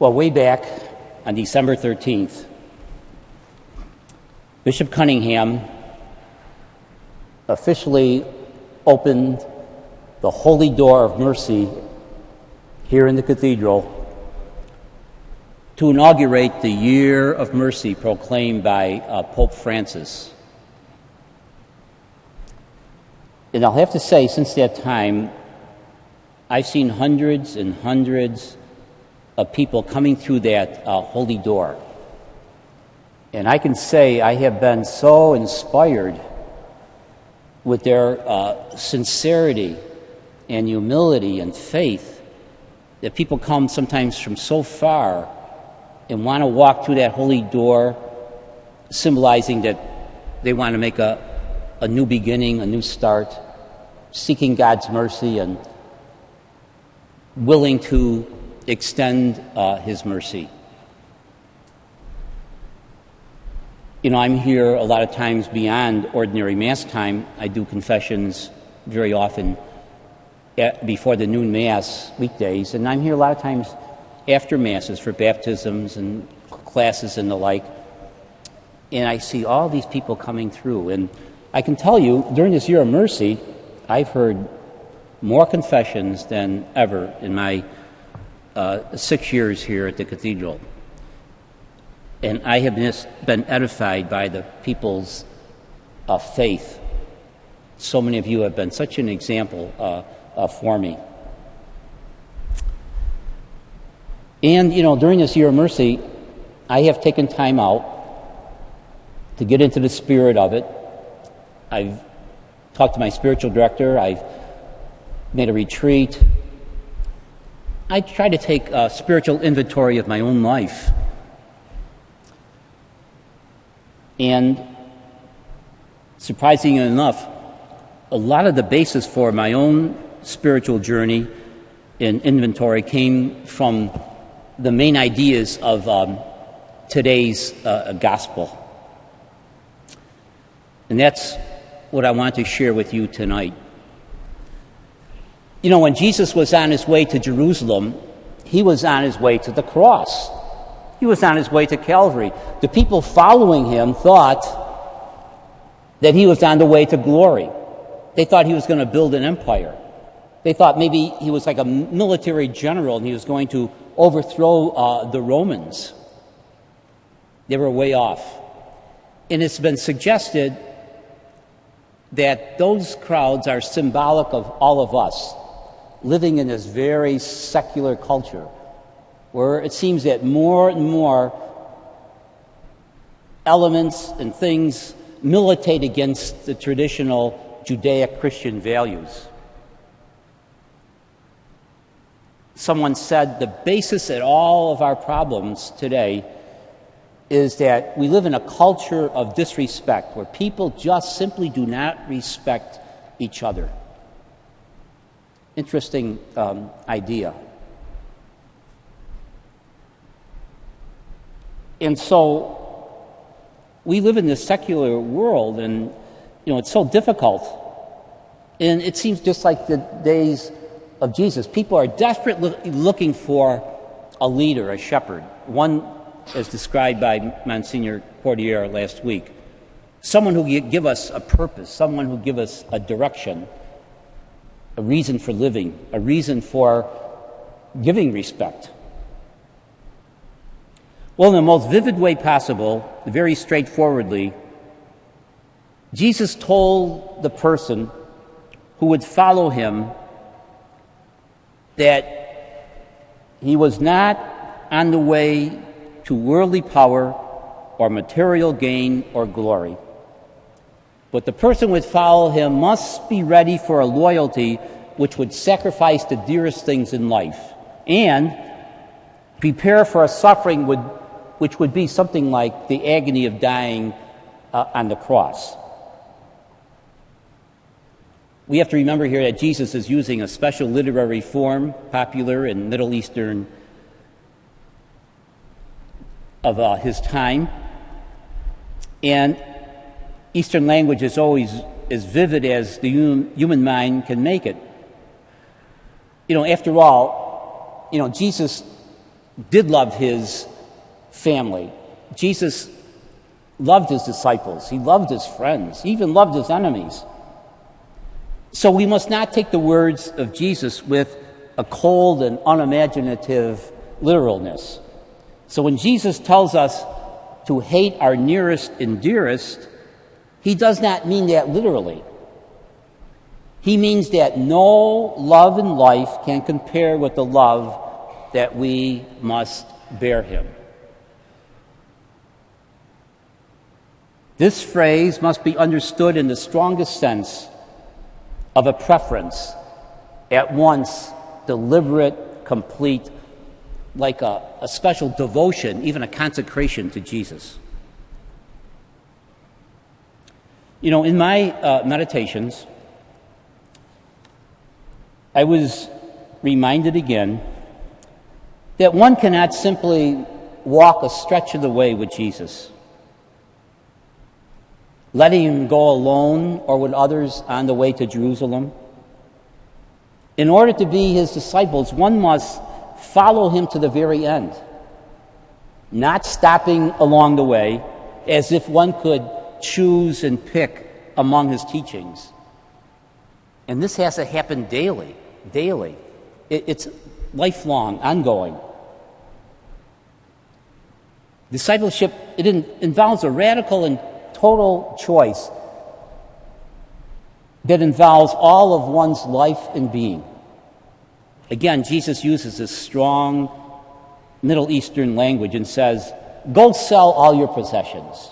Well, way back on December 13th, Bishop Cunningham officially opened the Holy Door of Mercy here in the Cathedral to inaugurate the Year of Mercy proclaimed by Pope Francis. And I'll have to say, since that time, I've seen hundreds and hundreds of people coming through that holy door. And I can say I have been so inspired with their sincerity and humility and faith that people come sometimes from so far and want to walk through that holy door, symbolizing that they want to make a new beginning, a new start, seeking God's mercy and willing to extend His mercy. You know, I'm here a lot of times beyond ordinary Mass time. I do confessions very often before the noon Mass weekdays, and I'm here a lot of times after Masses for baptisms and classes and the like. And I see all these people coming through. And I can tell you, during this Year of Mercy, I've heard more confessions than ever in my 6 years here at the Cathedral. And I have just been edified by the people's faith. So many of you have been such an example for me. And, you know, during this Year of Mercy, I have taken time out to get into the spirit of it. I've talked to my spiritual director. I've made a retreat. I try to take a spiritual inventory of my own life. And surprisingly enough, a lot of the basis for my own spiritual journey and inventory came from the main ideas of today's gospel. And that's what I want to share with you tonight. You know, when Jesus was on his way to Jerusalem, he was on his way to the cross. He was on his way to Calvary. The people following him thought that he was on the way to glory. They thought he was going to build an empire. They thought maybe he was like a military general and he was going to overthrow the Romans. They were way off. And it's been suggested that those crowds are symbolic of all of us living in this very secular culture where it seems that more and more elements and things militate against the traditional Judeo-Christian values. Someone said the basis of all of our problems today is that we live in a culture of disrespect where people just simply do not respect each other. Interesting idea. And so we live in this secular world, and you know it's so difficult. And it seems just like the days of Jesus. People are desperately looking for a leader, a shepherd, one as described by Monsignor Cordier last week. Someone who give us a purpose, someone who give us a direction, a reason for living, a reason for giving respect. Well, in the most vivid way possible, very straightforwardly, Jesus told the person who would follow him that he was not on the way to worldly power or material gain or glory. But the person who would follow him must be ready for a loyalty which would sacrifice the dearest things in life and prepare for a suffering which would be something like the agony of dying on the cross. We have to remember here that Jesus is using a special literary form popular in Middle Eastern of his time. And Eastern language is always as vivid as the human mind can make it. You know, after all, you know, Jesus did love his family. Jesus loved his disciples. He loved his friends. He even loved his enemies. So we must not take the words of Jesus with a cold and unimaginative literalness. So when Jesus tells us to hate our nearest and dearest, he does not mean that literally. He means that no love in life can compare with the love that we must bear him. This phrase must be understood in the strongest sense of a preference, at once deliberate, complete, like a special devotion, even a consecration to Jesus. You know, in my meditations, I was reminded again that one cannot simply walk a stretch of the way with Jesus, letting him go alone or with others on the way to Jerusalem. In order to be his disciples, one must follow him to the very end, not stopping along the way as if one could choose and pick among his teachings. And this has to happen daily. It's lifelong, ongoing. Discipleship, it involves a radical and total choice that involves all of one's life and being. Again, Jesus uses this strong Middle Eastern language and says, "Go sell all your possessions."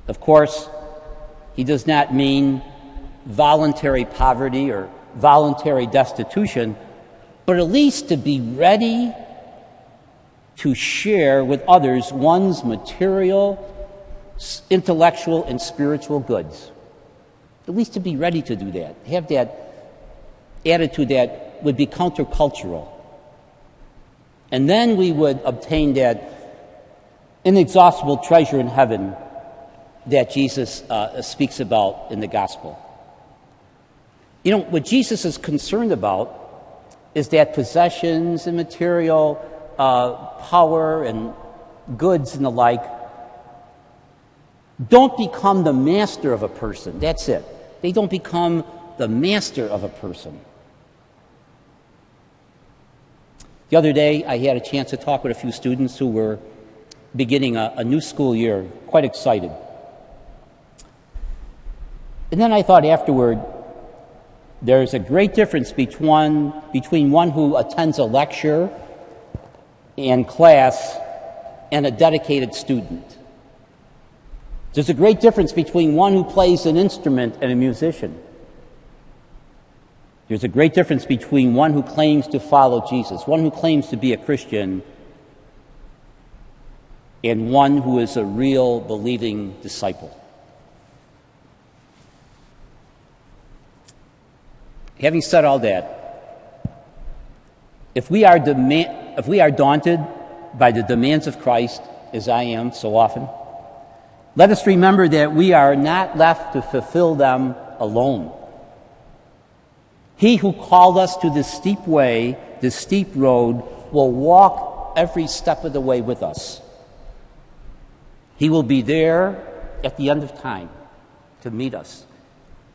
Of course, he does not mean voluntary poverty or voluntary destitution, but at least to be ready to share with others one's material, intellectual, and spiritual goods. At least to be ready to do that. Have that attitude that would be countercultural. And then we would obtain that inexhaustible treasure in heaven that Jesus speaks about in the gospel. You know, what Jesus is concerned about is that possessions and material power and goods and the like don't become the master of a person. That's it. They don't become the master of a person. The other day, I had a chance to talk with a few students who were beginning a new school year, quite excited. And then I thought afterward, there's a great difference between one who attends a lecture and class and a dedicated student. There's a great difference between one who plays an instrument and a musician. There's a great difference between one who claims to follow Jesus, one who claims to be a Christian, and one who is a real believing disciple. Having said all that, if we are daunted by the demands of Christ, as I am so often, let us remember that we are not left to fulfill them alone. He who called us to this steep way, this steep road, will walk every step of the way with us. He will be there at the end of time to meet us.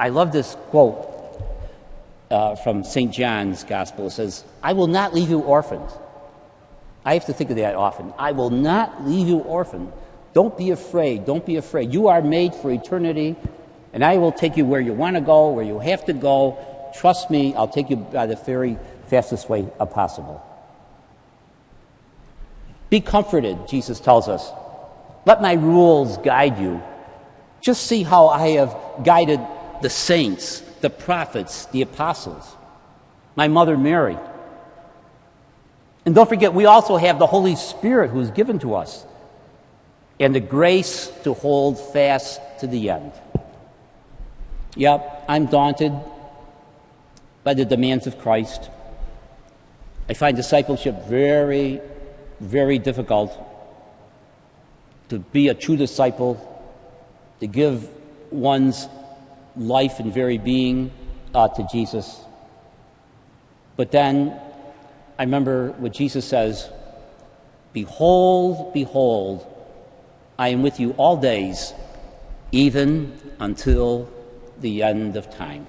I love this quote from St. John's Gospel. It says, "I will not leave you orphaned." I have to think of that often. I will not leave you orphaned. Don't be afraid. Don't be afraid. You are made for eternity, and I will take you where you want to go, where you have to go. Trust me, I'll take you by the very fastest way possible. Be comforted, Jesus tells us. Let my rules guide you. Just see how I have guided the saints, the prophets, the apostles, my mother Mary. And don't forget, we also have the Holy Spirit who is given to us, and the grace to hold fast to the end. Yep, I'm daunted by the demands of Christ. I find discipleship very, very difficult. To be a true disciple, to give one's life and very being to Jesus. But then I remember what Jesus says, "Behold, behold, I am with you all days, even until the end of time."